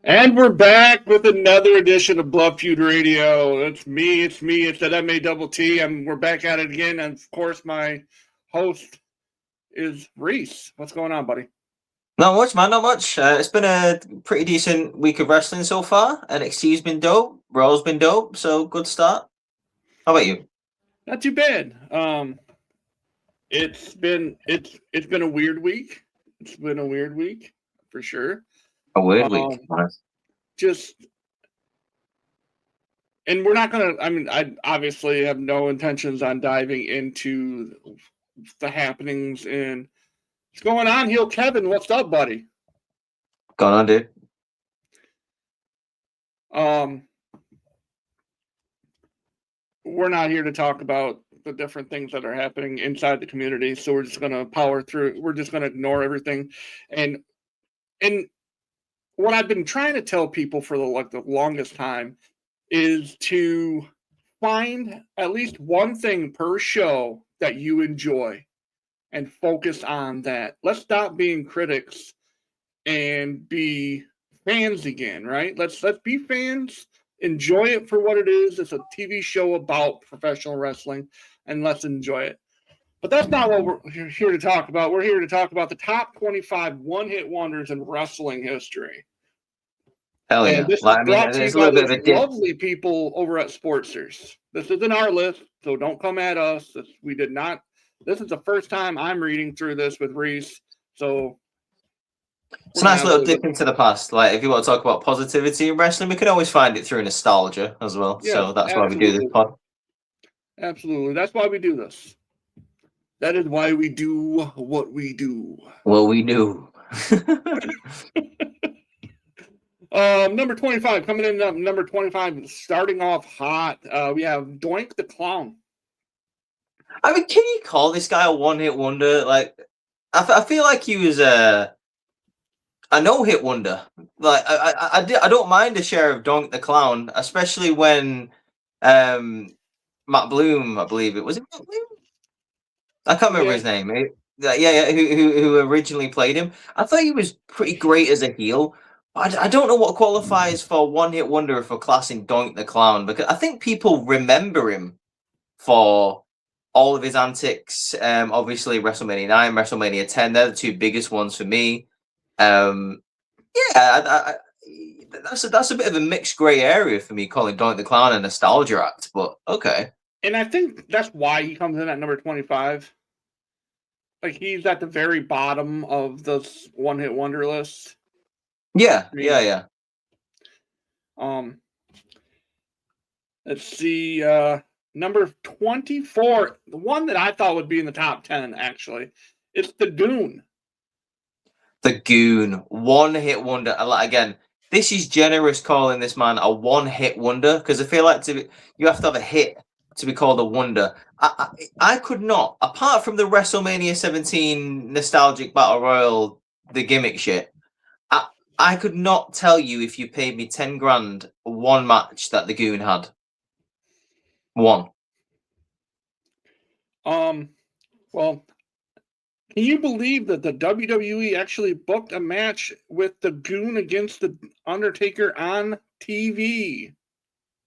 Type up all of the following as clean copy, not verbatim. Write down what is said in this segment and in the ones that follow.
And we're back with another edition of Feud Radio. It's me. It's that MATT. We're back at it again. And of course, my host is Rhys. What's going on, buddy? Not much, man. Not much. It's been a pretty decent week of wrestling so far. NXT's been dope. Raw's been dope. So good start. How about you? Not too bad. It's been a weird week. It's been a weird week for sure. A weird week. Nice. And we're not gonna. I mean, I obviously have no intentions on diving into the happenings and what's going on. Heel Kevin, what's up, buddy? Going on, dude. We're not here to talk about the different things that are happening inside the community, so we're just gonna power through. We're just gonna ignore everything, and what I've been trying to tell people for the longest time is to find at least one thing per show that you enjoy and focus on that. Let's stop being critics and be fans again, right? Let's be fans, enjoy it for what it is. It's a TV show about professional wrestling, and let's enjoy it. But that's not what we're here to talk about. We're here to talk about the top 25 one-hit wonders in wrestling history. Hell yeah. And this is brought to you by those lovely people over at Sportsers. This isn't our list, so don't come at us. This is the first time I'm reading through this with Rhys, so it's a nice little dip into the past. Like, if you want to talk about positivity in wrestling, we can always find it through nostalgia as well. Yeah, so that's why we do this pod. Absolutely. That's why we do this. That is why we do what we do. Well, we do. Number 25, coming in number 25, starting off hot. We have Doink the Clown. I mean, can you call this guy a one-hit wonder? Like, I feel like he was a no-hit wonder. Like, I don't mind a share of Doink the Clown, especially when Matt Bloom, I believe it was Matt Bloom. I can't remember his name. Who originally played him. I thought he was pretty great as a heel. I don't know what qualifies for one-hit wonder for classing Doink the Clown, because I think people remember him for all of his antics. Obviously, WrestleMania 9, WrestleMania 10, they're the two biggest ones for me. That's a bit of a mixed gray area for me, calling Doink the Clown a nostalgia act, but okay. And I think that's why he comes in at number 25. Like, he's at the very bottom of the one-hit wonder list. Yeah. Let's see. Number 24, the one that I thought would be in the top 10, actually. It's the Goon. The Goon, one-hit wonder. Again, this is generous calling this man a one-hit wonder, because I feel like you have to have a hit to be called a wonder. I could not, apart from the WrestleMania 17 nostalgic battle royal, the gimmick shit, I could not tell you if you paid me 10 grand one match that the Goon had. One. Well, can you believe that the WWE actually booked a match with the Goon against the Undertaker on TV?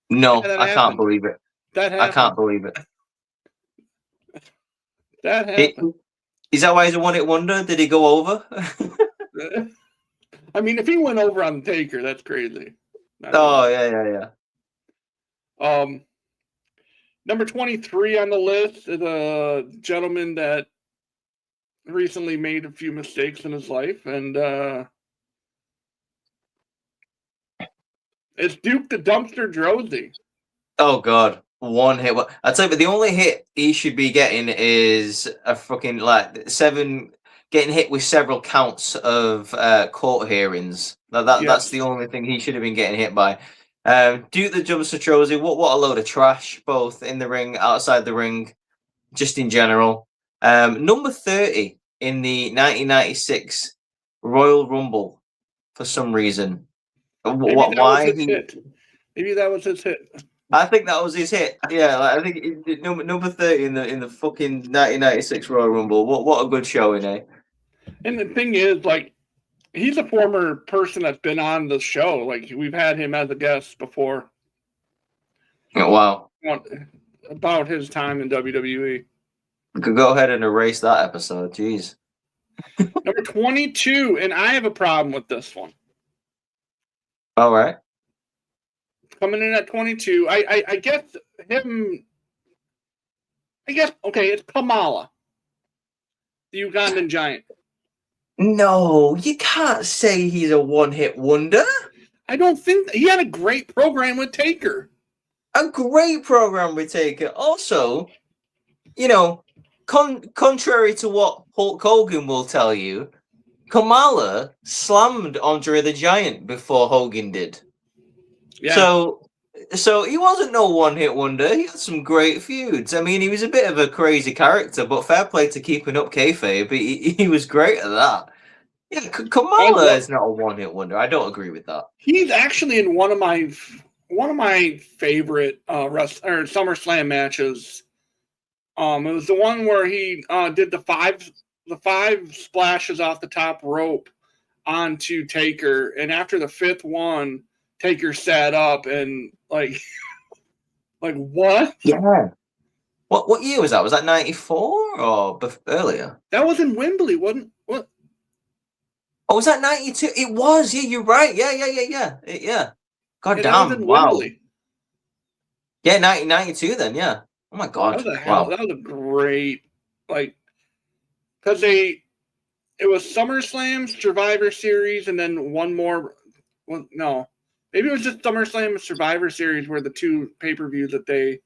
No, I can't believe it. That happened. I can't believe it. That happened. Is that why he's a one-hit wonder? Did he go over? I mean, if he went over on the Taker, that's crazy. Yeah. Number 23 on the list is a gentleman that recently made a few mistakes in his life, and It's Duke the Dumpster Drozy. Oh God, one hit. Well, I tell you, but the only hit he should be getting is a fucking like 7, getting hit with several counts of court hearings. That's the Yes. only thing he should have been getting hit by. Duke the Dumpster Drozy, what a load of trash, both in the ring, outside the ring, just in general. Number 30 in the 1996 Royal Rumble for some reason. Maybe that was Why his hit. Maybe that was his hit. I think that was his hit. Yeah, like, I think number 30 in the fucking 1996 Royal Rumble. What a good showing, eh? And the thing is, like, he's a former person that's been on the show. Like, we've had him as a guest before. Oh, wow. About his time in WWE. We could go ahead and erase that episode. Jeez. Number 22, and I have a problem with this one. All right. Coming in at 22, I guess him. I guess okay, it's Kamala, the Ugandan giant. No, you can't say he's a one-hit wonder. I don't think he had a great program with Taker. A great program with Taker. Also, you know, contrary to what Hulk Hogan will tell you, Kamala slammed Andre the Giant before Hogan did. Yeah. So he wasn't no one-hit wonder. He had some great feuds. I mean, he was a bit of a crazy character, but fair play to keeping up kayfabe. He was great at that. Yeah, Kamala is not a one-hit wonder. I don't agree with that. He's actually in one of my favorite SummerSlam matches. It was the one where he did the five splashes off the top rope onto Taker, and after the fifth one, Taker sat up and like what? Yeah. What year was that? Was that 94 or earlier? That was in Wembley, wasn't what? Oh, was that 92? It was. Yeah, you're right. Yeah. God damn! Wow. Wembley. Yeah, 1992 then. Yeah. Oh my God. That was a great because it was SummerSlam, Survivor Series, and then one more. Well, no, maybe it was just SummerSlam and Survivor Series were the two pay-per-views that they.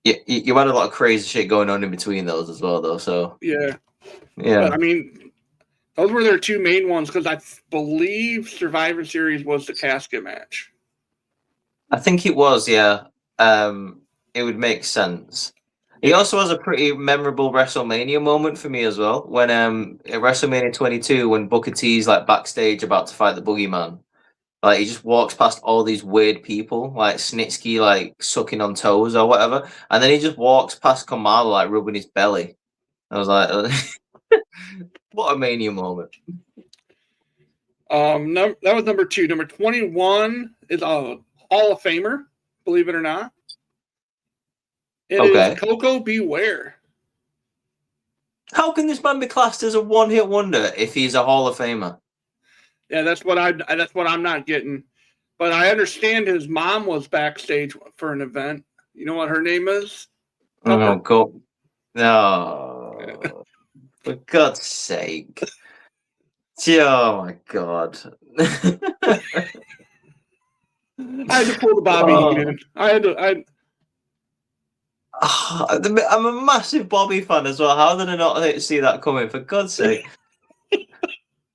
Yeah, you had a lot of crazy shit going on in between those as well, though. So yeah. But, I mean, those were their two main ones because I believe Survivor Series was the casket match. I think it was. Yeah. It would make sense. He also has a pretty memorable WrestleMania moment for me as well. When at WrestleMania 22, when Booker T's like backstage about to fight the Boogeyman, like he just walks past all these weird people, like Snitsky, like sucking on toes or whatever, and then he just walks past Kamala, like rubbing his belly. I was like, what a Mania moment. That was number 2. Number 21 is a Hall of Famer, believe it or not. It is Coco Beware. How can this man be classed as a one-hit wonder if he's a Hall of Famer? Yeah, that's what I'm not getting. But I understand his mom was backstage for an event. You know what her name is? Oh God! No, for God's sake! Oh my God! I had to pull the Bobby Heenan. I'm a massive Bobby fan as well. How did I not see that coming? For God's sake!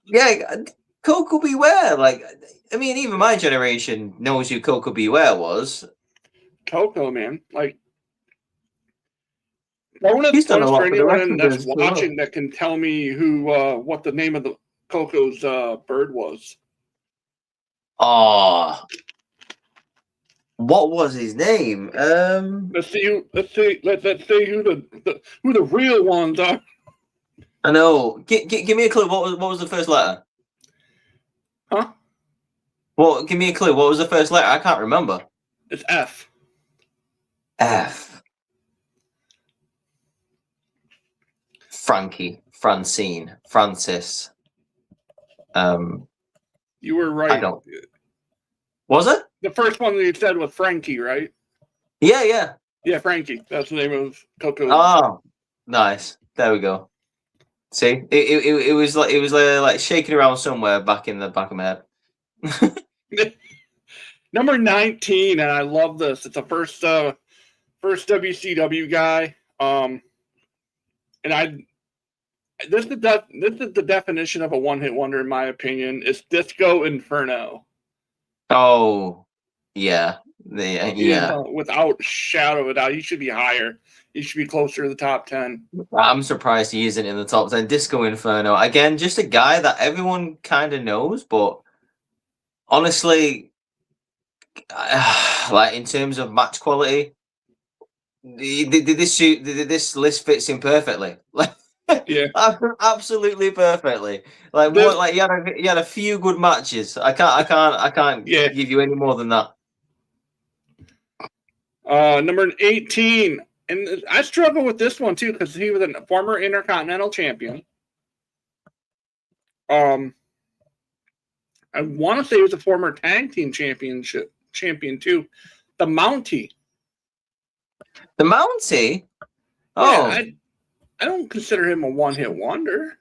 Yeah, Coco Beware. Like, I mean, even my generation knows who Coco Beware was. Coco, man, like, bonus points for anyone that's watching that can tell me what the name of the Coco's bird was. Oh. What was his name? Let's see who the real ones are. I know. Give me a clue. What was the first letter? Huh? Well, give me a clue. What was the first letter? I can't remember. It's F. F. Frankie, Francine, Francis. You were right. I don't. Was it? The first one that you said was Frankie, right? Yeah. Yeah, Frankie. That's the name of Coco. Oh, nice. There we go. See, it was like shaking around somewhere back in the back of my head. Number 19, and I love this. It's the first WCW guy. And this is the definition of a one-hit wonder, in my opinion. It's Disco Inferno. Oh, yeah. Yeah. Without shadow of a doubt, he should be higher. He should be closer to the top 10. I'm surprised he isn't in the top 10. Disco Inferno. Again, just a guy that everyone kind of knows, but honestly, like in terms of match quality, this list fits in perfectly. Like, yeah, absolutely perfectly. Like this, what? Like he had a few good matches. I can't yeah. give you any more than that. Number 18, and I struggle with this one too because he was a former Intercontinental Champion. I want to say he was a former Tag Team Champion too. The Mountie. The Mountie. Oh, yeah, I don't consider him a one-hit wonder.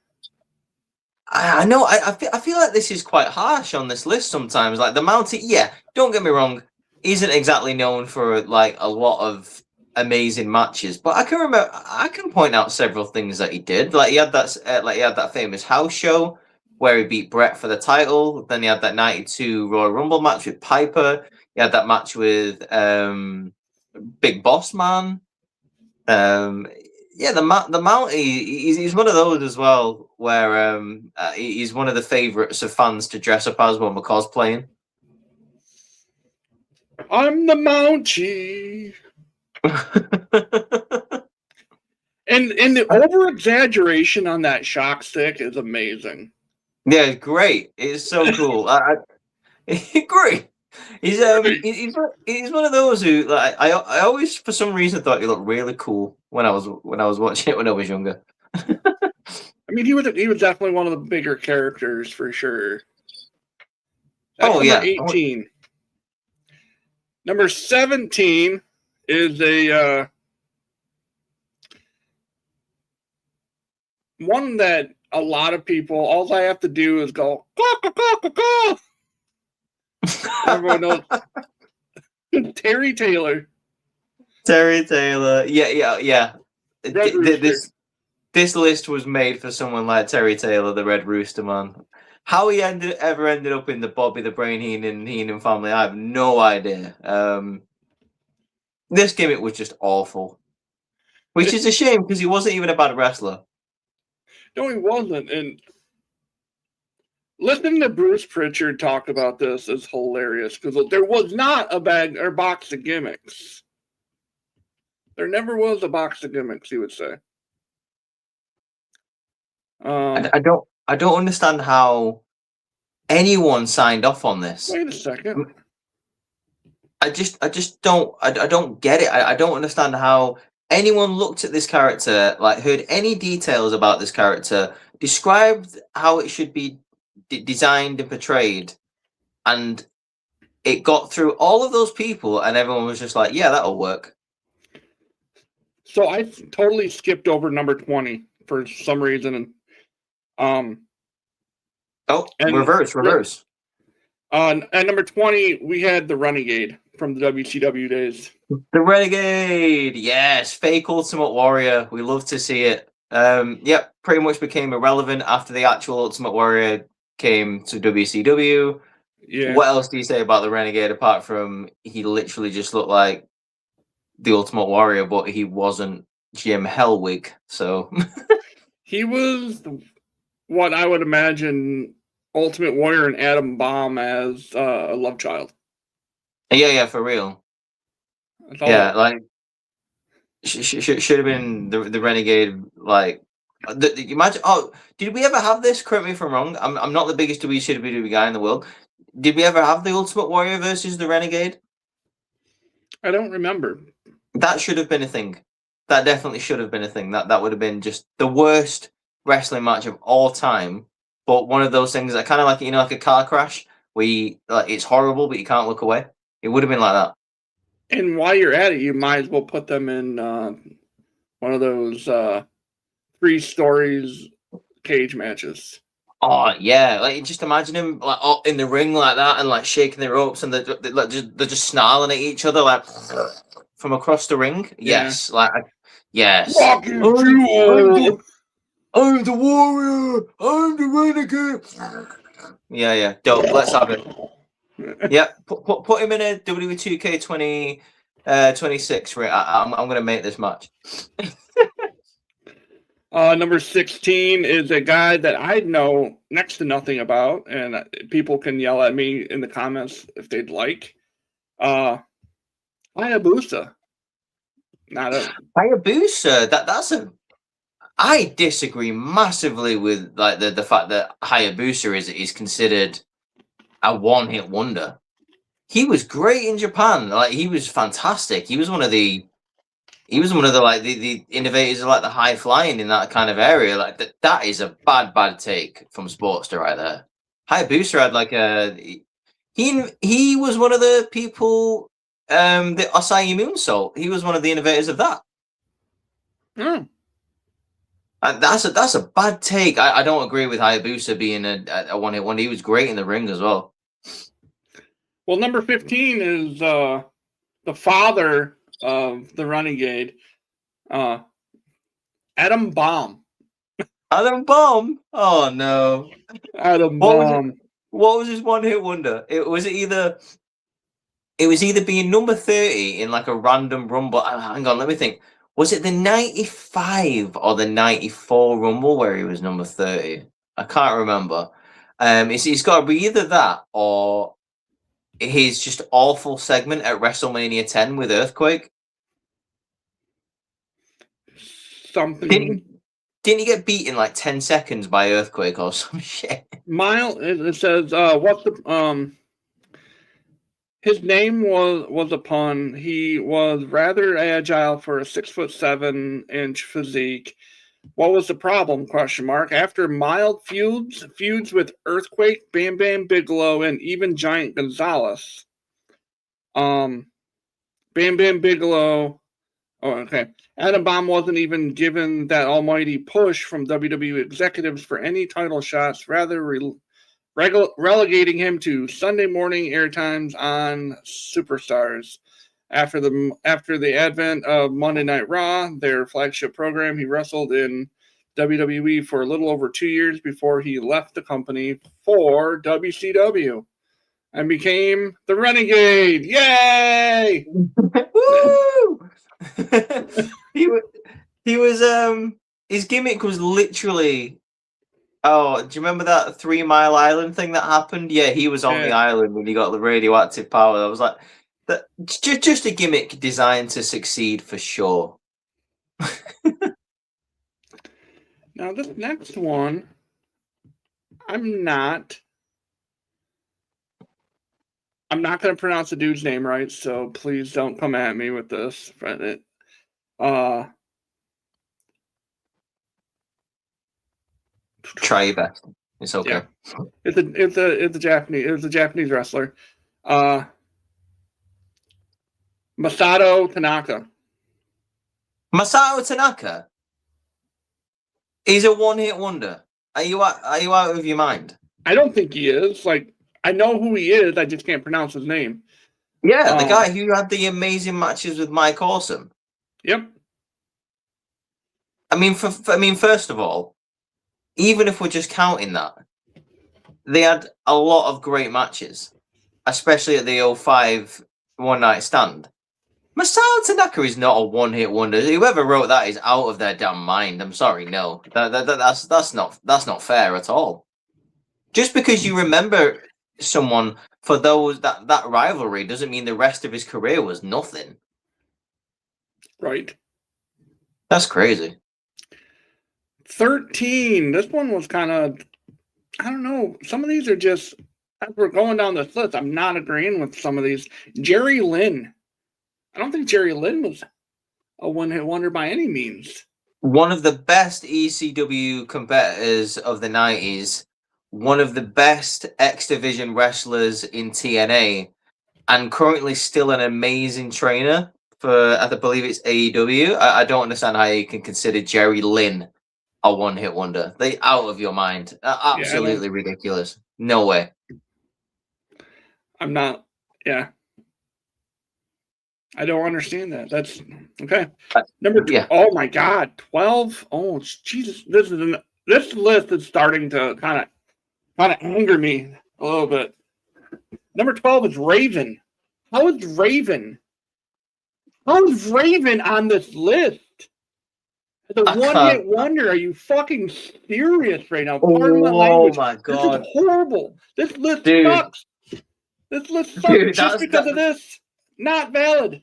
I know. I feel like this is quite harsh on this list sometimes. Like the Mountie, yeah. Don't get me wrong, isn't exactly known for like a lot of amazing matches, but I can point out several things that he did. Like he had that famous house show where he beat Brett for the title. Then he had that '92 Royal Rumble match with Piper. He had that match with Big Boss Man. Yeah, the Mountie, he's one of those as well, where he's one of the favourites of fans to dress up as when we're cosplaying. I'm the Mountie. and the over exaggeration on that shock stick is amazing. Yeah, great. It's so cool. Great. He's one of those who like I always for some reason thought he looked really cool when I was watching it when I was younger. I mean, he was definitely one of the bigger characters for sure. That's number 18. Number 17 is a one that a lot of people, all I have to do is go, caw. Everyone knows. Terry Taylor. Yeah. This list was made for someone like Terry Taylor, the Red Rooster, man. How he ever ended up in the Bobby the Brain Heenan family, I have no idea. This gimmick was just awful, which is a shame because he wasn't even a bad wrestler. No, he wasn't. And listening to Bruce Pritchard talk about this is hilarious because there was not a bag or box of gimmicks. There never was a box of gimmicks, he would say. I don't understand how anyone signed off on this. Wait a second. I just don't get it. I don't understand how anyone looked at this character, like heard any details about this character, described how it should be designed and portrayed, and it got through all of those people, and everyone was just like, "Yeah, that'll work." So I totally skipped over number 20 for some reason. Reverse. At number 20, we had the Renegade from the WCW days. The Renegade, yes, fake Ultimate Warrior. We love to see it. Yep, pretty much became irrelevant after the actual Ultimate Warrior came to WCW. Yeah. What else do you say about the Renegade apart from he literally just looked like the Ultimate Warrior, but he wasn't Jim Hellwig, so he was what I would imagine Ultimate Warrior and Adam Bomb as a love child. Yeah, for real. Yeah, like should have been the Renegade. Like, imagine. Oh, did we ever have this? Correct me if I'm wrong. I'm not the biggest WCW guy in the world. Did we ever have the Ultimate Warrior versus the Renegade? I don't remember. That should have been a thing. That definitely should have been a thing. That would have been just the worst wrestling match of all time. But one of those things that kind of like like a car crash where it's horrible, but you can't look away. It would have been like that. And while you're at it, you might as well put them in one of those 3 stories cage matches. Oh yeah, like just imagine him like up in the ring like that and like shaking the ropes and they're just snarling at each other like from across the ring. Yeah. Yes, like yes. Rocky Jewel. I'm the warrior. I'm the renegade. Yeah. Dope. Let's have it. Yeah, put him in a WWE 2K 26. Right, I'm gonna make this match. Number 16 is a guy that I know next to nothing about, and people can yell at me in the comments if they'd like. Hayabusa. Not a Hayabusa. That's a. I disagree massively with like the fact that Hayabusa is considered a one-hit wonder. He was great in Japan. Like he was fantastic. He was one of the like the innovators of like the high flying in that kind of area. Like that is a bad take from Sportster right there. Hayabusa had like a he was one of the people the Osai Moonsault. He was one of the innovators of that. That's a bad take. I don't agree with Hayabusa being a one-hit wonder. He was great in the ring as well. Well, number 15 is the father of the Renegade, Adam Bomb. Adam Bomb? Oh no. Adam Bomb. What was his one-hit wonder? It was either being number 30 in like a random rumble. Hang on, let me think. Was it the 95 or the 94 rumble where he was number 30? I can't remember. It's got to be either that or his just awful segment at WrestleMania 10 with Earthquake. Something. Didn't he get beat in like 10 seconds by Earthquake or some shit? It says what's the his name was a pun. He was rather agile for a 6'7" physique. What was the problem? Question mark. After mild feuds with Earthquake, Bam Bam Bigelow, and even Giant Gonzalez. Bam Bam Bigelow. Oh, okay. Adam Bomb wasn't even given that almighty push from WWE executives for any title shots, rather relegating him to Sunday morning airtimes on Superstars. After the advent of Monday Night Raw, their flagship program, he wrestled in WWE for a little over 2 years before he left the company for WCW and became the Renegade. Yay! Woo! he was his gimmick was literally. Oh, do you remember that 3 Mile Island thing that happened? Yeah, he was on the island when he got the radioactive power. I was like, that just a gimmick designed to succeed for sure. Now this next one, I'm not going to pronounce the dude's name right, so please don't come at me with this. Try your best. It's okay. Yeah. It's a Japanese wrestler. Masato Tanaka. Masato Tanaka is a one-hit wonder. Are you out of your mind? I don't think he is. Like, I know who he is. I just can't pronounce his name. Yeah, the guy who had the amazing matches with Mike Awesome. Yep. I mean, first of all, even if we're just counting that, they had a lot of great matches, especially at the 05 One Night Stand. Masato Tanaka is not a one-hit wonder. Whoever wrote that is out of their damn mind. I'm sorry, no, that's not fair at all. Just because you remember someone for that rivalry doesn't mean the rest of his career was nothing. Right. That's crazy. 13. This one was kind of, I don't know. Some of these are just, as we're going down this list, I'm not agreeing with some of these. Jerry Lynn. I don't think Jerry Lynn was a one-hit wonder by any means. One of the best ECW competitors of the 90s, one of the best X Division wrestlers in TNA, and currently still an amazing trainer for, I believe it's AEW. I don't understand how you can consider Jerry Lynn a one-hit wonder. They out of your mind. Absolutely ridiculous. No way. I'm not. Yeah. I don't understand that. That's okay. Number Yeah. Oh my God, 12. Oh Jesus, this list is starting to kind of anger me a little bit. Number 12 is Raven. How is Raven? How is Raven on this list? The one-hit wonder. Are you fucking serious right now? Pardon my language. My This God. is horrible. This list Dude. sucks. This list sucks Dude, just because of this. Not valid.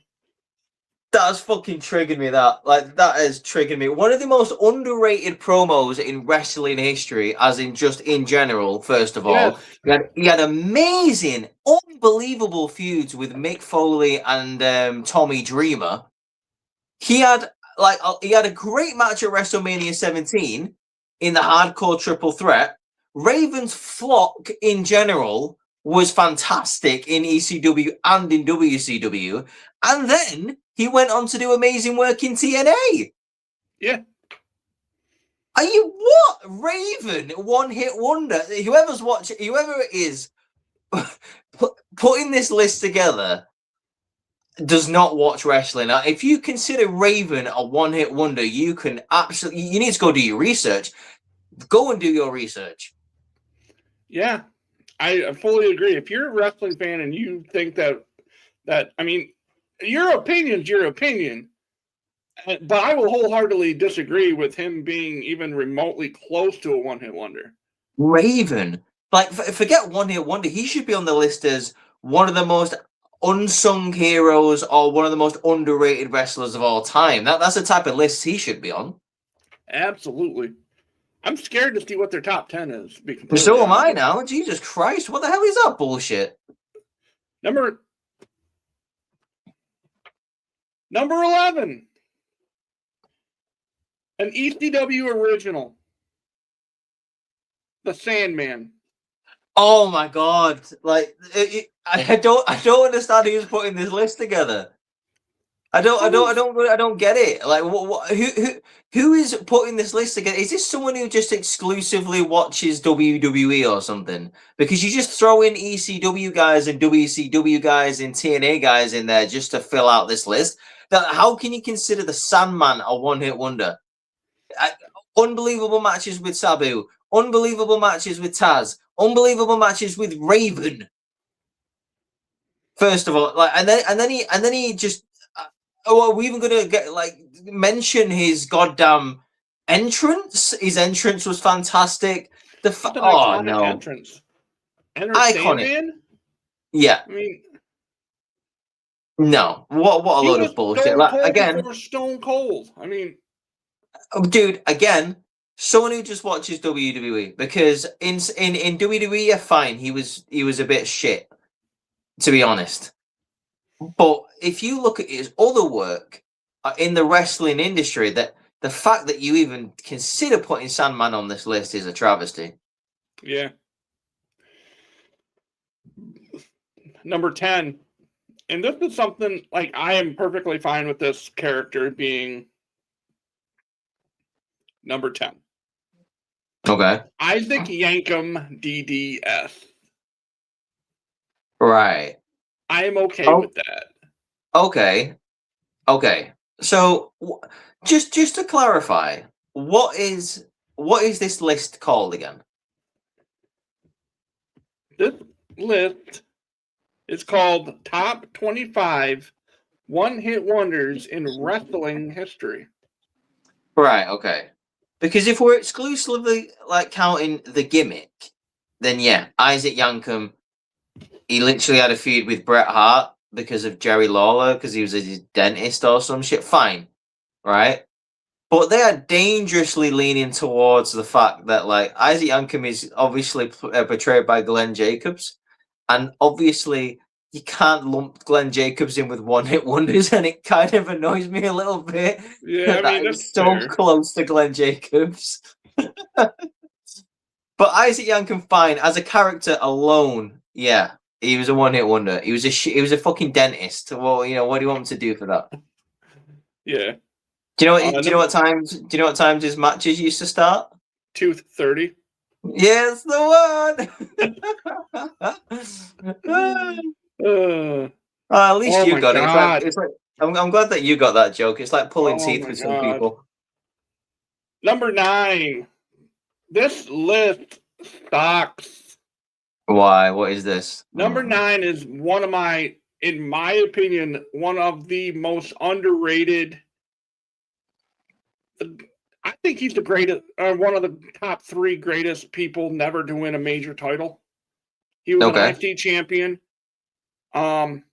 That's fucking triggered me. That has triggered me. One of the most underrated promos in wrestling history, as in just in general. First of all, he had amazing, unbelievable feuds with Mick Foley and Tommy Dreamer. He had a great match at WrestleMania 17 in the Hardcore Triple Threat. Raven's flock in general was fantastic in ECW and in WCW, and then he went on to do amazing work in TNA. Yeah. Are you what? Raven, one-hit wonder. Whoever it is putting this list together does not watch wrestling. Now, if you consider Raven a one-hit wonder, you need to go do your research. Go and do your research. Yeah, I fully agree. If you're a wrestling fan and you think that I mean, your opinion's your opinion, but I will wholeheartedly disagree with him being even remotely close to a one-hit wonder. Raven, forget one-hit wonder. He should be on the list as one of the most unsung heroes or one of the most underrated wrestlers of all time. That's the type of list he should be on. Absolutely. I'm scared to see what their top 10 is. So am I now. Jesus Christ, what the hell is that bullshit? Number 11. An ECW original. The Sandman. Oh my God! I don't understand who's putting this list together. I don't get it. Like, who is putting this list together? Is this someone who just exclusively watches WWE or something? Because you just throw in ECW guys and WCW guys and TNA guys in there just to fill out this list. How can you consider the Sandman a one-hit wonder? Unbelievable matches with Sabu, unbelievable matches with Taz, unbelievable matches with Raven. First of all, and then he just. Oh, are we even gonna mention his goddamn entrance? His entrance was fantastic. Entrance. Iconic. Sandman? Yeah. I mean, no. What a load of bullshit. Again, Stone Cold. I mean, dude. Again, someone who just watches WWE, because in WWE, fine, he was a bit shit, to be honest. But if you look at his other work in the wrestling industry, that the fact that you even consider putting Sandman on this list is a travesty. Yeah. Number 10. And this is something, like, I am perfectly fine with this character being number 10. Okay. Isaac Yankem DDS. Right. I am okay with that. Okay. So just to clarify, what is this list called again? This list is called Top 25 One-Hit Wonders in Wrestling History. Right, okay. Because if we're exclusively counting the gimmick, then yeah, Isaac Yankem, he literally had a feud with Bret Hart because of Jerry Lawler, because he was a dentist or some shit. Fine, right? But they are dangerously leaning towards the fact that Isaac Yankem is obviously portrayed by Glenn Jacobs, and obviously you can't lump Glenn Jacobs in with one-hit wonders, and it kind of annoys me a little bit. Yeah, I mean, that's so close to Glenn Jacobs. But Isaac Yankem, fine, as a character alone, yeah, he was a one-hit wonder. He was a fucking dentist. Well, what do you want him to do for that? Yeah. Do you know what? Do you know what times? Do you know what times his matches used to start? 2:30. His matches used to start? 2:30. Yes, the one. Uh, At least oh you my got it. god. It's like I'm glad that you got that joke. It's like pulling Oh teeth my with some god. people. Number 9. This list sucks. Why? What is this? Number 9 is one of in my opinion, one of the most underrated. I think he's the greatest, one of the top 3 greatest people never to win a major title. He was an Okay. IC champion. It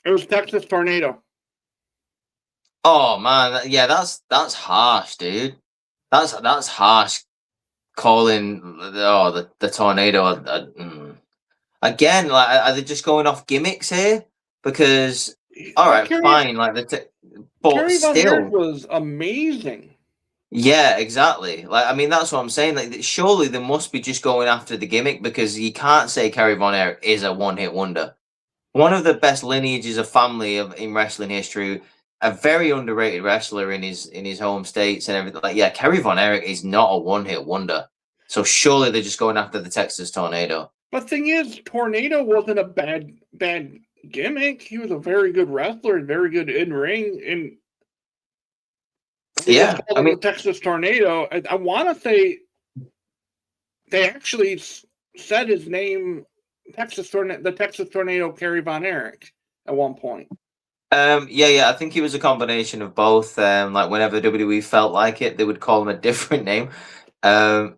was Texas Tornado. Oh man, yeah, that's harsh, dude. That's harsh. Calling the tornado again. Like, are they just going off gimmicks here? Because all right, fine. Like but Kerry Von still, Erich was amazing. yeah, exactly. Like, I mean, that's what I'm saying. Like, surely they must be just going after the gimmick because you can't say Kerry Von Erich is a one-hit wonder. One of the best lineages of family in wrestling history, a very underrated wrestler in his home states and everything. Like, yeah, Kerry Von Erich is not a one-hit wonder. So surely they're just going after the Texas Tornado. But the thing is, Tornado wasn't a bad gimmick. He was a very good wrestler, very good in ring, and yeah, I mean, the Texas Tornado. I want to say they actually said his name, the Texas Tornado, Kerry Von Erich, at one point. I think he was a combination of both. Like whenever WWE felt like it, they would call him a different name. I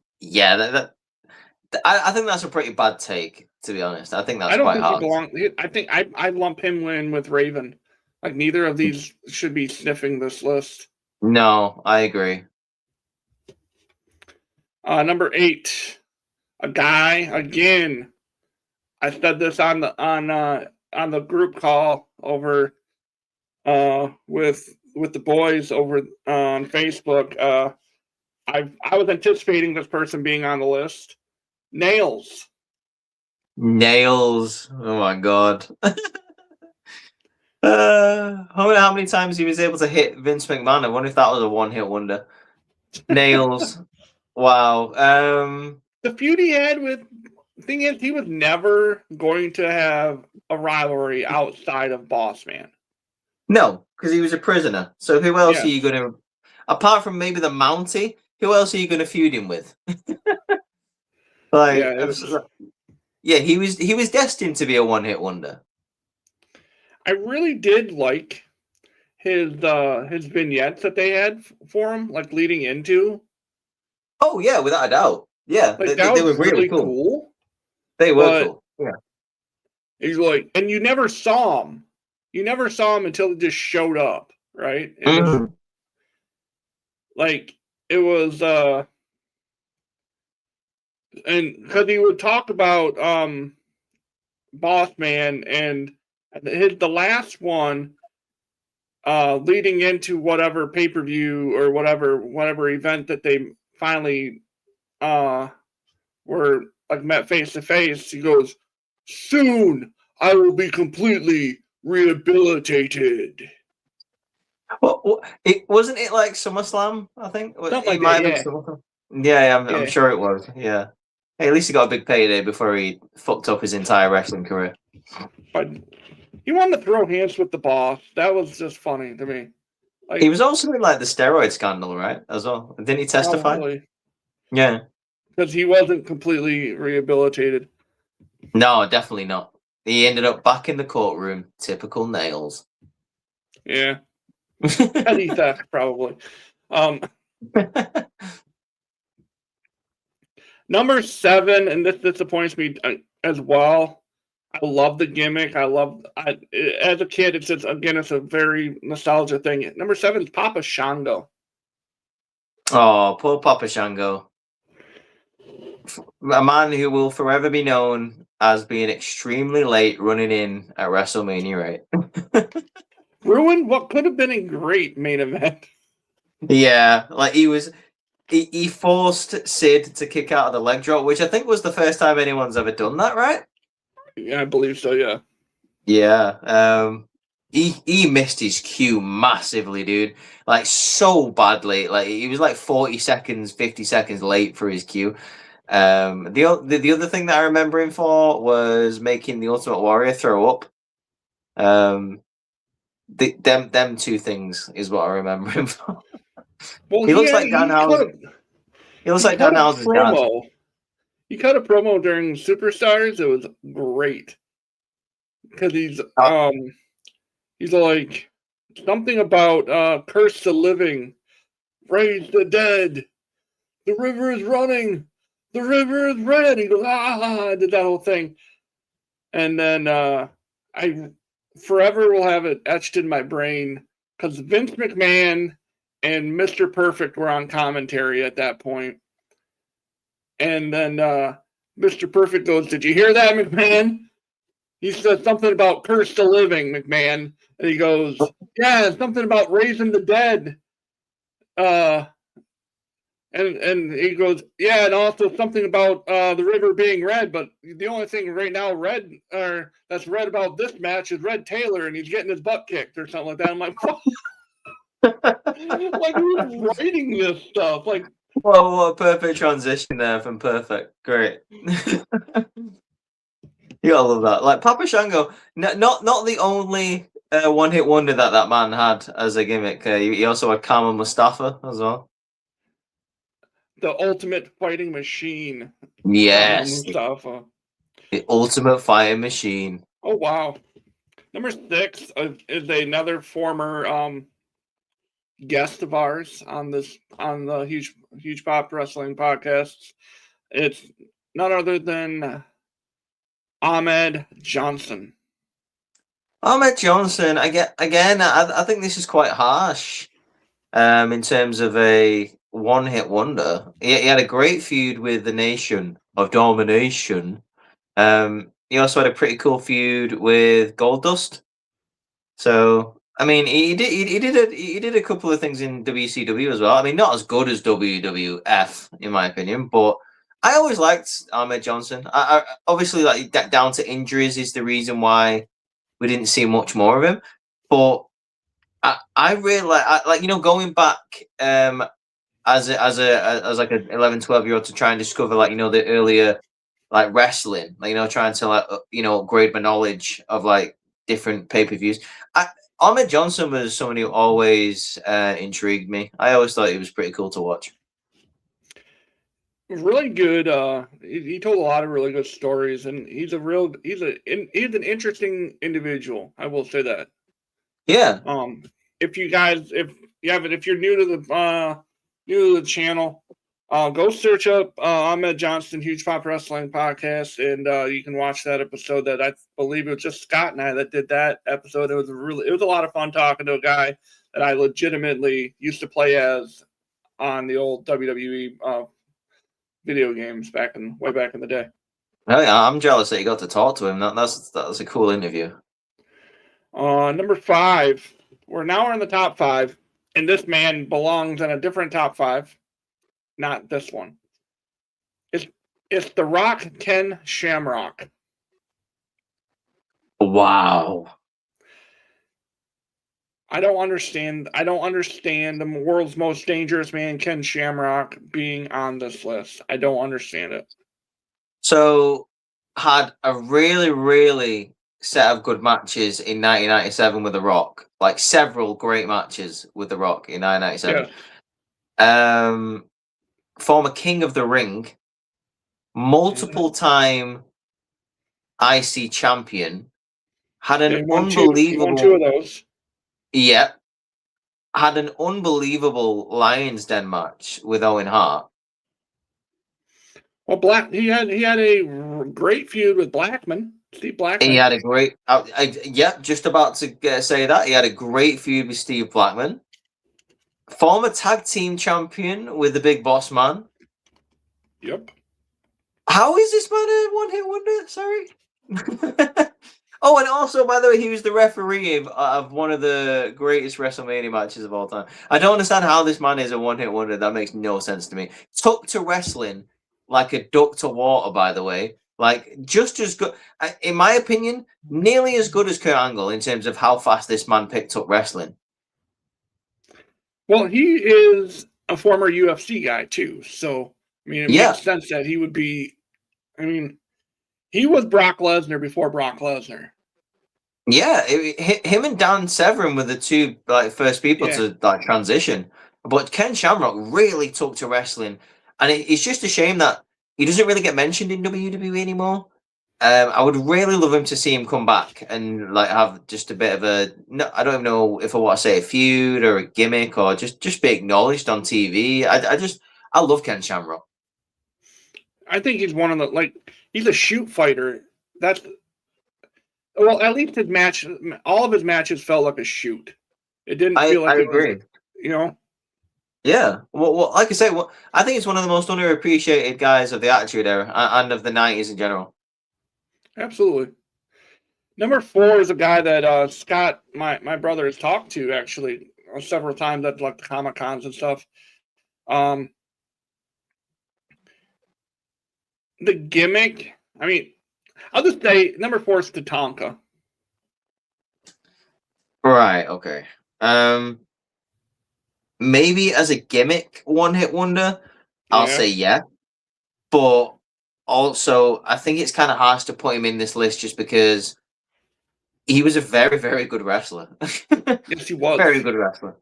think that's a pretty bad take, to be honest. I think that's quite hard. I think I lump him in with Raven. Like neither of these should be sniffing this list. No, I agree. Number 8, a guy again. I said this on the group call over with the boys over on Facebook. I was anticipating this person being on the list. Nails. Oh my god. How many times he was able to hit Vince McMahon? I wonder if that was a one-hit wonder. Nails. Wow. The feud he had with, thing is, he was never going to have a rivalry outside of Boss Man. No, because he was a prisoner. So who else are you going to, apart from maybe the Mountie? Who else are you going to feud him with? He was destined to be a one-hit wonder. I really did like his vignettes that they had for him, like leading into. Oh yeah, without a doubt. Yeah, like, they were really cool. They were cool. Yeah. He's like, and you never saw him. You never saw him until he just showed up, right? And like it was and because he would talk about Boss Man and the last one leading into whatever pay-per-view or whatever event that they finally were like met face to face. He goes, "Soon I will be completely rehabilitated." Well, it wasn't it like SummerSlam, I think? It might have been SummerSlam. Yeah, I'm sure it was. Yeah. Hey, at least he got a big payday before he fucked up his entire wrestling career. But he wanted to throw hands with the boss. That was just funny to me. Like, he was also in like the steroid scandal, right? As well. Didn't he testify? Probably. Yeah. Because he wasn't completely rehabilitated. No, definitely not. He ended up back in the courtroom. Typical Nails. Yeah. Petty theft, probably. Number 7, and this disappoints me as well. I love the gimmick. As a kid, it's a very nostalgia thing. Number 7 is Papa Shango. Oh, poor Papa Shango. A man who will forever be known as being extremely late running in at WrestleMania 8. Ruined what could have been a great main event. Yeah, like he forced Sid to kick out of the leg drop, which I think was the first time anyone's ever done that, right? Yeah, I believe so, yeah. Yeah. he missed his cue massively, dude. Like so badly. Like he was like 40 seconds, 50 seconds late for his cue. The other thing that I remember him for was making the Ultimate Warrior throw up. Them two things is what I remember him for. Well, He looks like Danhausen. He looks like Danhausen's dad. He cut a promo during Superstars. It was great because he's like something about curse the living, raise the dead, the river is running, the river is red. He goes, I did that whole thing. And then I forever will have it etched in my brain because Vince McMahon and Mr. Perfect were on commentary at that point. And then Mr. Perfect goes, did you hear that, McMahon? He said something about curse the living, McMahon. And he goes, yeah, something about raising the dead. And he goes, yeah, and also something about the river being red. But the only thing right now that's red about this match is Red Taylor, and he's getting his butt kicked or something like that. I'm like, like who's writing this stuff? Like, well, what a perfect transition there from Perfect. Great. You gotta love that. Like Papa Shango, not the only one-hit wonder that man had as a gimmick. He also had Kama Mustafa as well. The ultimate fighting machine. Yes. Mustafa. The ultimate fighting machine. Oh wow. Number 6 is another former guest of ours on the Huge Pop Wrestling podcast. It's none other than Ahmed Johnson. Ahmed Johnson, I think this is quite harsh in terms of a one-hit wonder. He had a great feud with the Nation of Domination. He also had a pretty cool feud with Goldust. So, I mean, he did a couple of things in WCW as well. I mean, not as good as WWF in my opinion, but I always liked Ahmed Johnson. I obviously like down to injuries is the reason why we didn't see much more of him. But I really like going back as like an 11, 12-year-old to try and discover like the earlier like wrestling, like trying to like upgrade my knowledge of like different pay-per-views. Ahmed Johnson was someone who always intrigued me. I always thought he was pretty cool to watch. Really good. He told a lot of really good stories, and he's an interesting individual. I will say that. Yeah. If you're new to the channel, go search up Ahmed Johnson Huge Pop Wrestling podcast, and you can watch that episode. That I believe it was just Scott and I that did that episode. It was a lot of fun talking to a guy that I legitimately used to play as on the old WWE video games way back in the day. Oh, yeah, I'm jealous that you got to talk to him. That's a cool interview. Number 5. We're in the top 5, and this man belongs in a different top 5, not this one. It's The Rock, Ken Shamrock. Wow. I don't understand the world's most dangerous man, Ken Shamrock, being on this list. I don't understand it. So, had a really, really set of good matches in 1997 with The Rock. Like several great matches with The Rock in 1997. Yeah. Former King of the Ring, multiple time IC champion, had an unbelievable. Won 2 of those. Yeah. Had an unbelievable Lions Den match with Owen Hart. Well, he had a great feud with Blackman. Steve Blackman. He had a great. Just about to say that he had a great feud with Steve Blackman. Former tag team champion with the Big Boss Man. Yep. How is this man a one-hit wonder? Sorry. Oh, and also, by the way, he was the referee of one of the greatest WrestleMania matches of all time. I don't understand how this man is a one-hit wonder. That makes no sense to me. Took to wrestling like a duck to water, by the way. Like, just as good, in my opinion, nearly as good as Kurt Angle in terms of how fast this man picked up wrestling. Well, he is a former UFC guy too, so I mean, it Yeah. makes sense that he would be. I mean, he was Brock Lesnar before Brock Lesnar. Yeah, him and Dan Severn were the two like first people Yeah. to like transition. But Ken Shamrock really took to wrestling, and it's just a shame that he doesn't really get mentioned in WWE anymore. I would really love him to see him come back and like have just a bit of a no, I don't even know if I want to say a feud or a gimmick or just be acknowledged on TV. I love Ken Shamrock. I think he's one of the like he's a shoot fighter. That's well, at least his match, all of his matches felt like a shoot. It didn't feel like I it agree. was, you know. Yeah, well, like I say, I think it's one of the most underappreciated guys of the Attitude Era and of the '90s in general. Absolutely. Number 4 is a guy that Scott, my brother, has talked to actually several times at like the Comic Cons and stuff. The gimmick. I mean, I'll just say number 4 is Tatanka. Right. Okay. Maybe as a gimmick, one-hit wonder, I'll say yeah. But also, I think it's kind of harsh to put him in this list just because he was a very, very good wrestler. Yes, he was. Very good wrestler.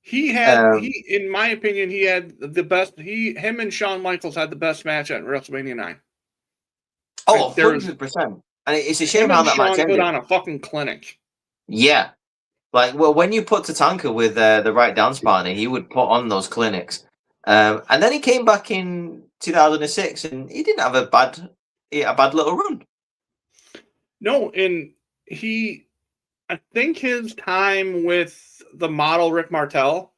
He had in my opinion, he had the best. Him and Shawn Michaels had the best match at WrestleMania 9. Oh, 100%. And it's a shame how that match ended. Put on a fucking clinic. Yeah. Like, well, when you put Tatanka with the right dance partner, he would put on those clinics. And then he came back in 2006, and he didn't have a bad little run. No, and I think his time with the model Rick Martel.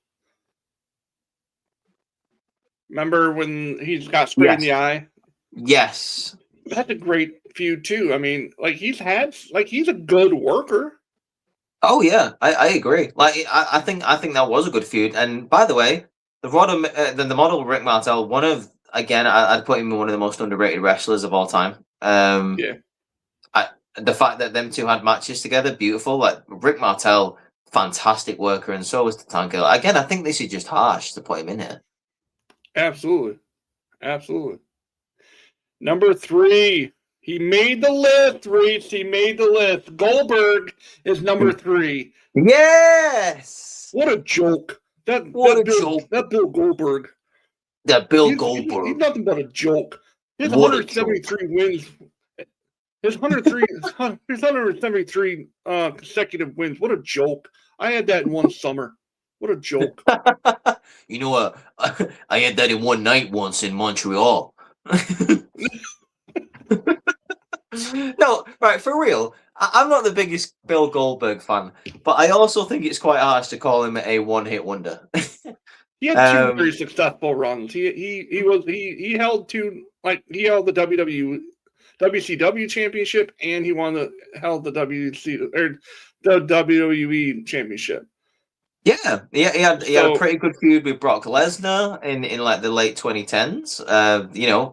Remember when he's got sprayed in the eye? Yes. That's a great feud too. I mean, like he's a good worker. Oh yeah, I agree. Like I think that was a good feud. And by the way, the model Rick Martel, I'd put him in one of the most underrated wrestlers of all time. Yeah. The fact that them two had matches together, beautiful. Like Rick Martel, fantastic worker, and so was Tatanka. Again, I think this is just harsh to put him in here. Absolutely. Number 3. He made the list, Rhys. He made the list. Goldberg is number 3. Yes! What a joke. That Bill Goldberg. That Bill Goldberg. He's nothing but a joke. His 173 wins. His 173 consecutive wins. What a joke. I had that in one summer. What a joke. You know what? I had that in one night once in Montreal. No, right, for real. I'm not the biggest Bill Goldberg fan, but I also think it's quite harsh to call him a one-hit wonder. He had 2 very successful runs. He held the WCW championship, and he held the WWE championship. Yeah, he had a pretty good feud with Brock Lesnar in like the late 2010s.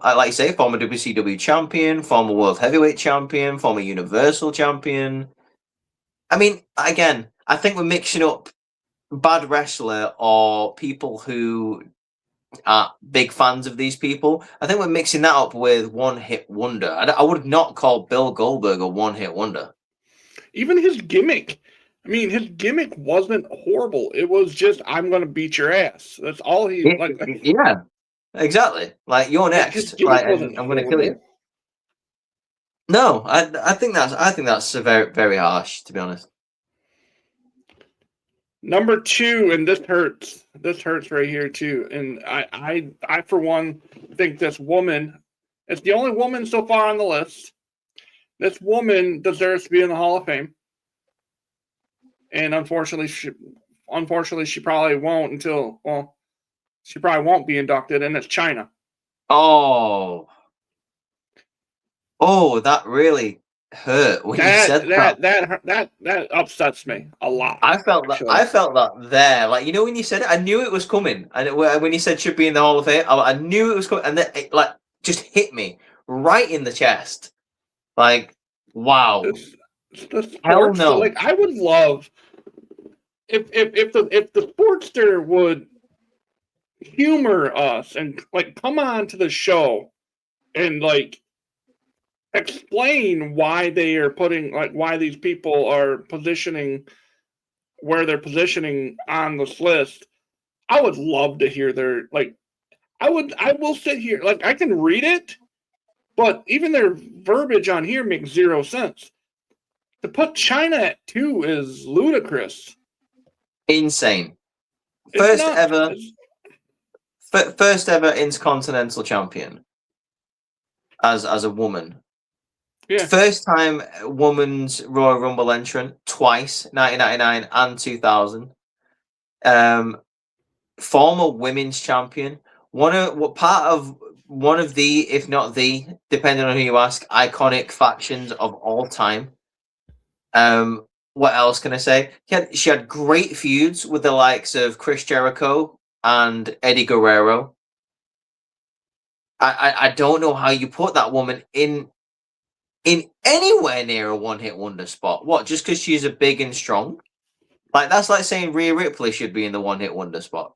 Like you say, former WCW champion, former World Heavyweight champion, former Universal champion. I mean, again, I think we're mixing up bad wrestler or people who are big fans of these people. I think we're mixing that up with one-hit wonder. I would not call Bill Goldberg a one-hit wonder. Even his gimmick. I mean, his gimmick wasn't horrible. It was just, I'm going to beat your ass. That's all he... Yeah, exactly. Like, you're next. Like, I'm going to kill you. No, I think that's very, very harsh, to be honest. Number 2, and this hurts. This hurts right here, too. And I for one, think this woman, it's the only woman so far on the list. This woman deserves to be in the Hall of Fame. And unfortunately, she probably won't she probably won't be inducted, and it's China. Oh, that really hurt when you said that. That upsets me a lot. I felt that there. Like, you know, when you said it, I knew it was coming. And when you said should be in the Hall of Fame, I knew it was coming, and then it just hit me right in the chest. Like, wow. It's the Hell sports. no. Like, I would love if the Sportster would humor us and like come on to the show and like explain why they are putting like why these people are positioning where they're positioning on this list. I would love to hear their like I will sit here like I can read it, but even their verbiage on here makes zero sense. To put China at 2 is ludicrous. Insane. It's First not, ever it's, first ever Intercontinental Champion as a woman. yeah. First time woman's Royal Rumble entrant twice, 1999 and 2000. Former women's champion. One of the, if not the, depending on who you ask, iconic factions of all time. What else can I say? She had great feuds with the likes of Chris Jericho and Eddie Guerrero. I don't know how you put that woman in anywhere near a one-hit wonder spot. What, just because she's a big and strong? Like, that's like saying Rhea Ripley should be in the one-hit wonder spot.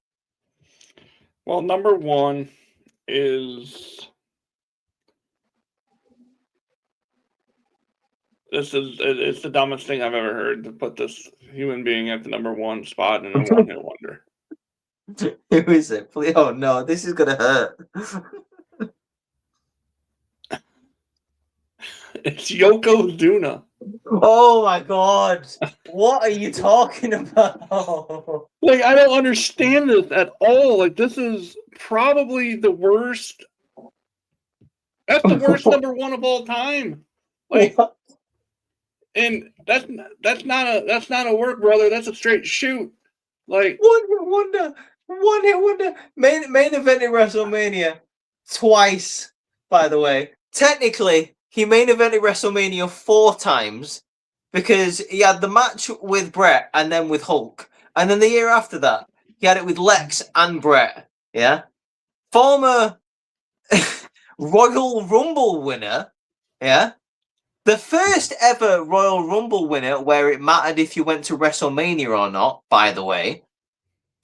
Well, number 1 is it's the dumbest thing I've ever heard to put this human being at the number 1 spot in a one-hit wonder. Who is it? Please, oh no, this is gonna hurt. It's Yokozuna. Oh my god. What are you talking about? Like, I don't understand this at all. Like, this is probably the worst. That's the worst number 1 of all time. Like, and that's not a work, brother. That's a straight shoot. Like, one hit wonder. Main event in WrestleMania twice, by the way. Technically, he main evented WrestleMania 4 times because he had the match with Brett and then with Hulk. And then the year after that, he had it with Lex and Brett. Yeah. Former Royal Rumble winner. Yeah. The first ever Royal Rumble winner where it mattered if you went to WrestleMania or not, by the way.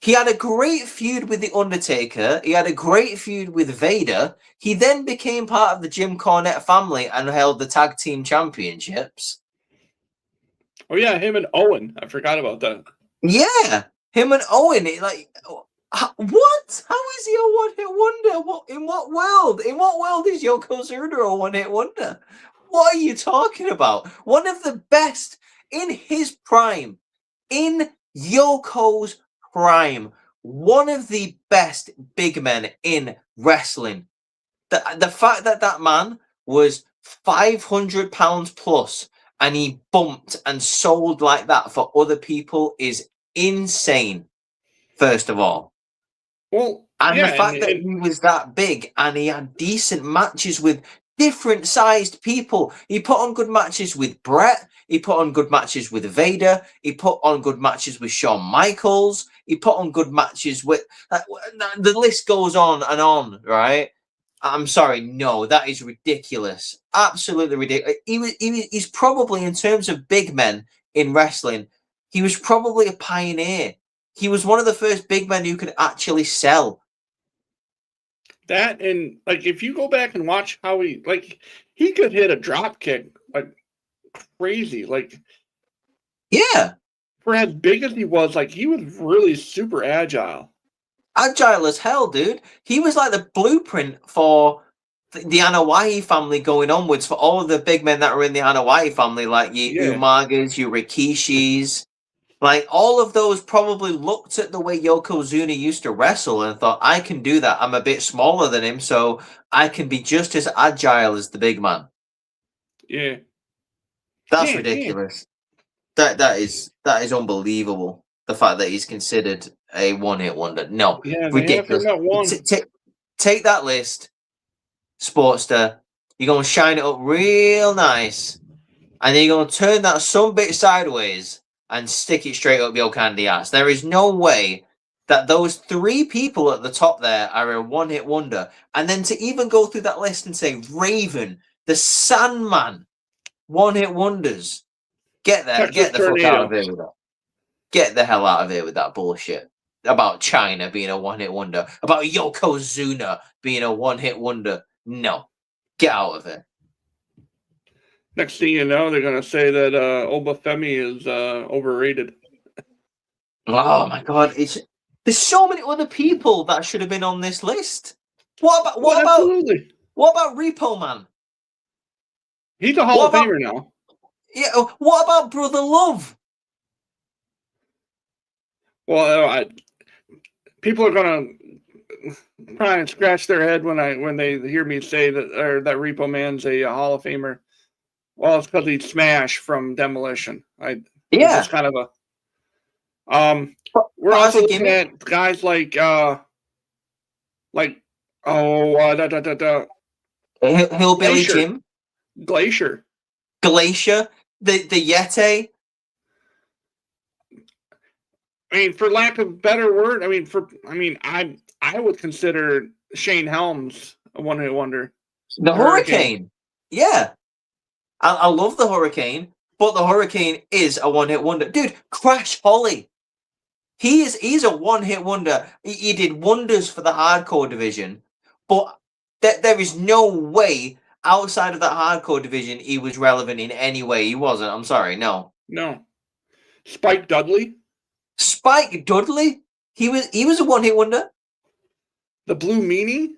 He had a great feud with The Undertaker. He had a great feud with Vader. He then became part of the Jim Cornette family and held the tag team championships. oh yeah, him and Owen. I forgot about that. Yeah, him and Owen. Like, what? How is he a one-hit wonder? What in what world? In what world is Yokozuna a one-hit wonder? What are you talking about? One of the best in his prime, in Yoko's prime, one of the best big men in wrestling. The fact that that man was 500 pounds plus and he bumped and sold like that for other people is insane, first of all. Well, And yeah, the fact that he was that big and he had decent matches with different sized people. He put on good matches with Brett. He put on good matches with Vader. He put on good matches with Shawn Michaels. He put on good matches with... the list goes on and on, right? I'm sorry, no, that is ridiculous. Absolutely ridiculous. He's probably, in terms of big men in wrestling, he was probably a pioneer. He was one of the first big men who could actually sell. That, and like if you go back and watch how he could hit a drop kick like crazy. Like, yeah, for as big as he was, like he was really super agile. Agile as hell, dude. He was like the blueprint for the Anoa'i family going onwards, for all of the big men that were in the Anoa'i family, like your Umagas, your Rikishis. Like, all of those probably looked at the way Yokozuna used to wrestle and thought, I can do that. I'm a bit smaller than him, so I can be just as agile as the big man. Yeah. That's ridiculous. That is unbelievable. The fact that he's considered a one-hit wonder. No, ridiculous. Take that list, Sportster. You're going to shine it up real nice, and then you're going to turn that some bit sideways and stick it straight up your candy ass. There is no way that those 3 people at the top there are a one-hit wonder. And then to even go through that list and say Raven, the Sandman, one-hit wonders. Get the fuck out of here with that. Get the hell out of here with that bullshit. About China being a one-hit wonder. About Yokozuna being a one-hit wonder. No. Get out of it. Next thing you know, they're going to say that Obafemi is overrated. Oh my god, there's so many other people that should have been on this list. What about Repo Man? He's a Hall of Famer now. Yeah, what about Brother Love? Well, people are gonna try and scratch their head when they hear me say that Repo Man's a Hall of Famer. Well, it's because he's Smash from Demolition. It's just kind of a. We're also looking at guys like Hillbilly Jim, Glacier, the Yeti. I mean, for lack of a better word, I would consider Shane Helms a one-hit wonder. The Hurricane. Yeah. I love the Hurricane, but the Hurricane is a one-hit wonder. Dude, Crash Holly. He's a one-hit wonder. He did wonders for the hardcore division, but there is no way outside of that hardcore division he was relevant in any way. He wasn't. I'm sorry. No. Spike Dudley. He was a one-hit wonder. The Blue Meanie.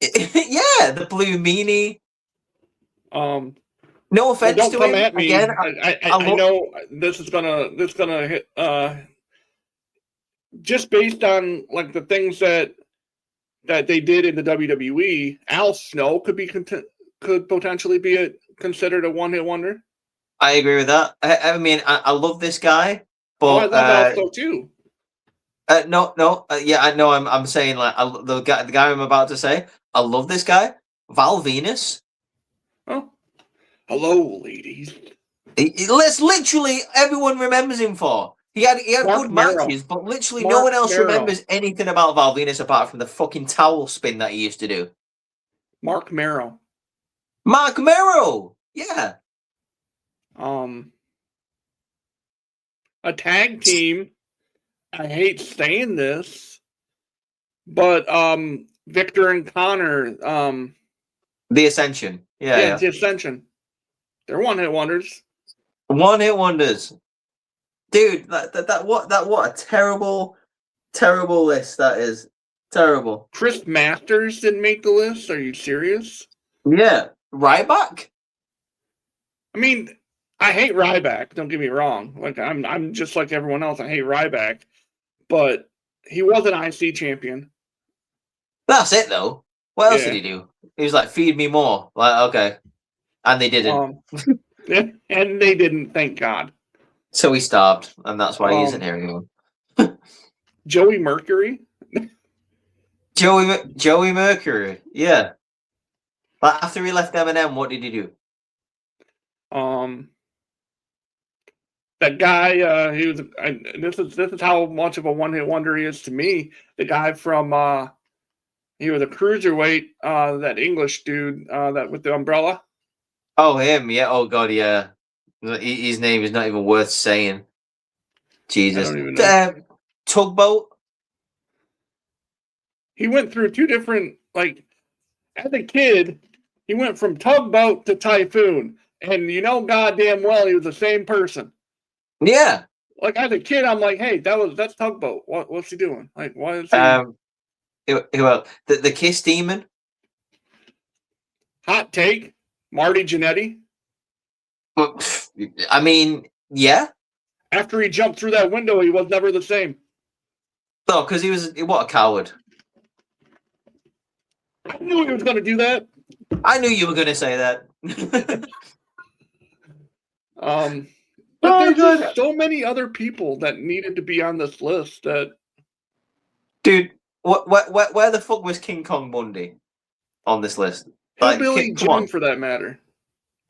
Yeah, the Blue Meanie. No offense to him. At me. Again, I know this is gonna hit. Just based on like the things that they did in the WWE, Al Snow could potentially be considered a one-hit wonder. I agree with that. I mean, I love this guy, but I love Al Snow too. Yeah, I know. I'm saying like the guy I'm about to say. I love this guy, Val Venus. Oh, hello, ladies. Literally everyone remembers him for. He had good matches, but literally no one else remembers anything about Val Venus apart from the fucking towel spin that he used to do. Mark Merrow. Yeah. A tag team. I hate saying this, but Victor and Connor. The Ascension. Yeah. The Ascension. They're one-hit wonders. One-hit wonders. Dude, what a terrible list that is. Terrible. Chris Masters didn't make the list. Are you serious? Yeah. Ryback? I mean, I hate Ryback, don't get me wrong. Like I'm just like everyone else. I hate Ryback. But he was an IC champion. That's it though. What else did he do? He was like, feed me more. Like, okay. And they didn't. And they didn't, thank God. So he starved, and that's why he isn't here anymore. Joey Mercury? Joey Mercury, yeah. But after he left M&M, what did he do? That guy, he was. This is how much of a one-hit wonder he is to me. The guy from he was a cruiserweight. That English dude, that with the umbrella. Oh, him, yeah. Oh God, yeah. His name is not even worth saying. Jesus. I don't even know. Tugboat. He went through 2 different, like, as a kid, he went from Tugboat to Typhoon. And you know goddamn well he was the same person. Yeah. Like, as a kid, I'm like, hey, that's Tugboat. What's he doing? Like, why is he... Well, the Kiss Demon. Hot take, Marty Jannetty. I mean, yeah. After he jumped through that window, he was never the same. No, because he was what a coward. I knew he was going to do that. I knew you were going to say that. But there's just so many other people that needed to be on this list that. Dude, where the fuck was King Kong Bundy on this list? Hillbilly Jim, for that matter.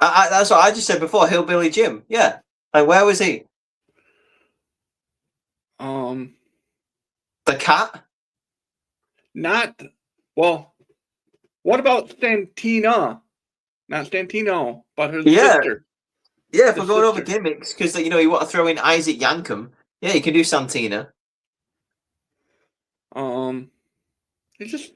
That's what I just said before. Hillbilly Jim, yeah. Like, where was he? The cat? Not, well, what about Stantina? Not Stantino, but his sister. Yeah, if His we're going over sister. gimmicks, because you want to throw in Isaac Yankem. Yeah, you can do Santina. It's just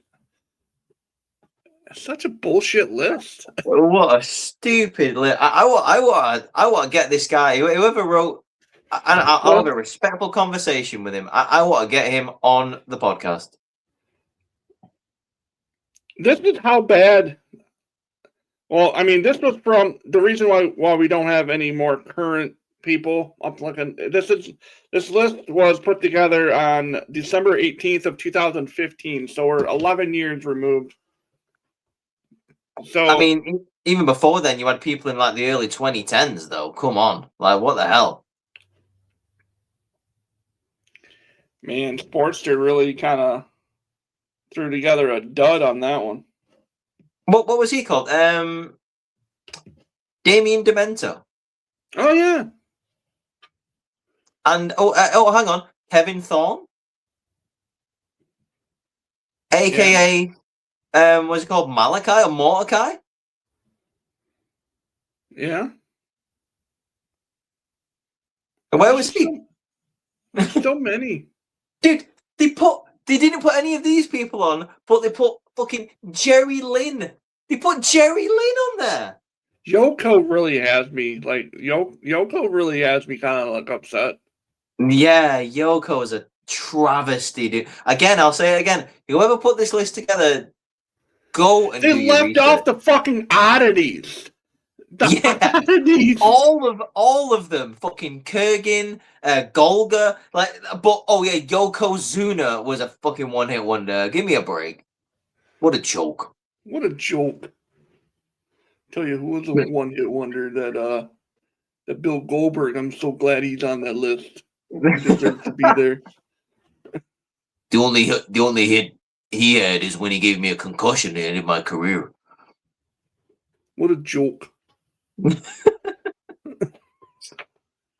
such a bullshit list. What a stupid list! I want to get this guy. Whoever wrote, I'll have a respectful conversation with him. I want to get him on the podcast. This is how bad. Well, I mean, this was from the reason why we don't have any more current people. I'm looking. This list was put together on December 18th of 2015, so we're 11 years removed. So I mean, even before then, you had people in like the early 2010s, though. Come on, like what the hell? Man, Sportster really kind of threw together a dud on that one. What was he called? Damien Demento. Oh yeah. And hang on, Kevin Thorne, aka what's it called, Malachi or Mordecai? Yeah. And where was he? So many. Dude, they didn't put any of these people on, but they put fucking Jerry Lynn. They put Jerry Lynn on there. Yoko really has me Yoko really has me kind of like upset. Yeah, Yoko is a travesty, dude. Again, I'll say it again. Whoever put this list together, go and do your research. They left off the fucking oddities. Oddities. All of them. Fucking Kurgan, Golga, Yokozuna was a fucking one-hit wonder. Give me a break. What a joke. What a joke. Tell you who was a one-hit wonder that Bill Goldberg. I'm so glad he's on that list. He deserves to be there. The only hit he had is when he gave me a concussion and ended my career. What a joke.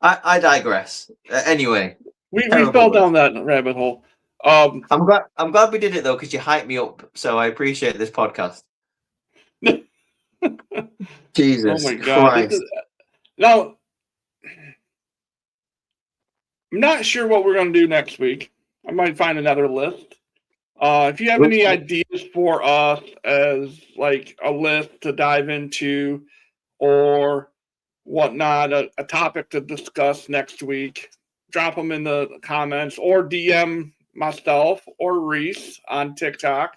I digress. Anyway, we fell down that rabbit hole. I'm glad we did it though, because you hyped me up. So I appreciate this podcast. Jesus, oh my God! Christ. Now, I'm not sure what we're going to do next week. I might find another list. If you have any ideas for us as like a list to dive into or whatnot, a topic to discuss next week, drop them in the comments or DM myself or Rhys on TikTok.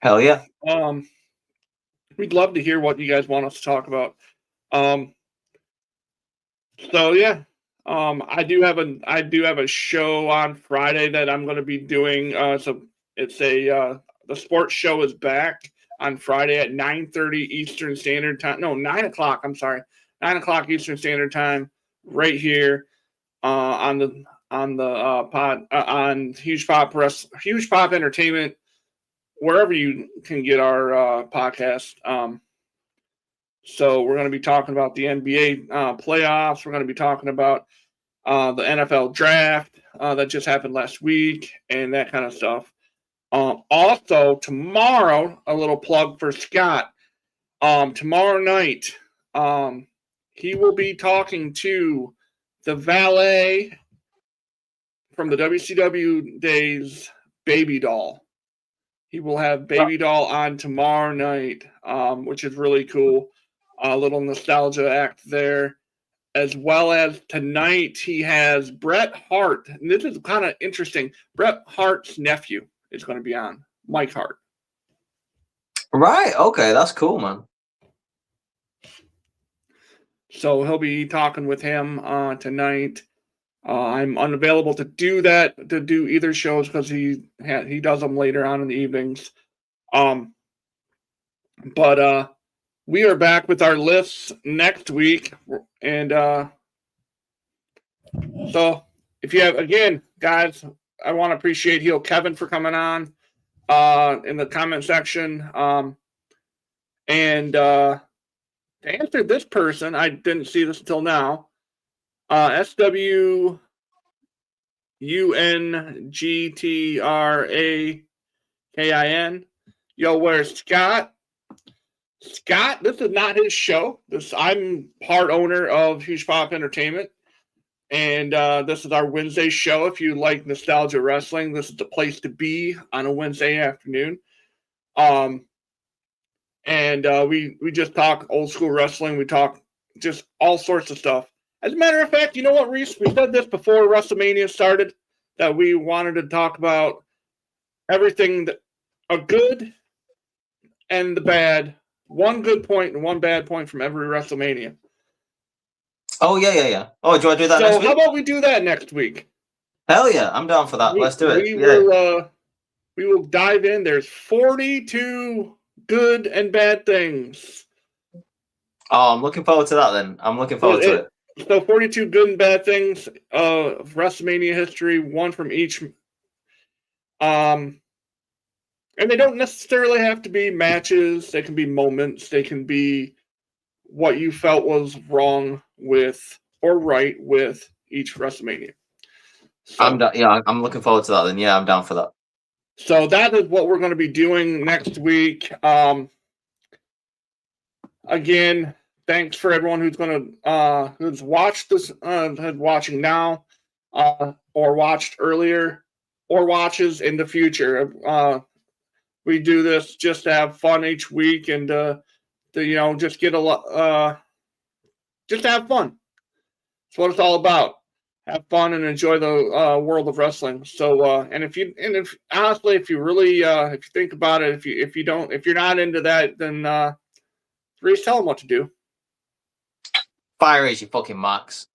Hell yeah. We'd love to hear what you guys want us to talk about. So yeah. I do have a show on Friday that I'm going to be doing. So it's the sports show is back on Friday at 9:30 Eastern Standard Time. No, 9 o'clock. I'm sorry, 9 o'clock Eastern Standard Time, right here on the pod on Huge Pop Entertainment, wherever you can get our podcast. So we're going to be talking about the NBA playoffs. We're going to be talking about the NFL draft that just happened last week and that kind of stuff. Also, tomorrow, a little plug for Scott. Tomorrow night, he will be talking to the valet from the WCW days, Baby Doll. He will have Baby Doll on tomorrow night, which is really cool. A little nostalgia act there. As well as tonight, he has Bret Hart. And this is kind of interesting. Bret Hart's nephew is going to be on, Mike Hart. Right. Okay. That's cool, man. So he'll be talking with him tonight. I'm unavailable to do either shows because he does them later on in the evenings. But we are back with our lists next week. And so if you have, again, guys, I want to appreciate Heel Kevin for coming on in the comment section. And to answer this person, I didn't see this until now. SW UNGTRAKIN. Yo, where's Scott? Scott, this is not his show. I'm part owner of Huge Pop Entertainment. And this is our Wednesday show. If you like nostalgia wrestling, this is the place to be on a Wednesday afternoon. We just talk old school wrestling. We talk just all sorts of stuff. As a matter of fact, you know what, Rhys? We said this before WrestleMania started, that we wanted to talk about everything, a good and the bad, one good point and one bad point from every WrestleMania. Oh, yeah. Oh, do you want to do that next week? So how about we do that next week? Hell yeah, I'm down for that. Let's do it. We will dive in. There's 42 good and bad things. Oh, I'm looking forward to that then. I'm looking forward to it. So 42 good and bad things of WrestleMania history, one from each. And they don't necessarily have to be matches. They can be moments. They can be what you felt was wrong with or right with each WrestleMania. So, I'm looking forward to that then. Yeah, I'm down for that. So that is what we're going to be doing next week. Again, thanks for everyone who's watched this, watching now, or watched earlier, or watches in the future. We do this just to have fun each week and just get just have fun. That's what it's all about. Have fun and enjoy the world of wrestling. So, if you really, if you think about it, if you're not into that, then Rhys, tell them what to do. Fire is your fucking marks.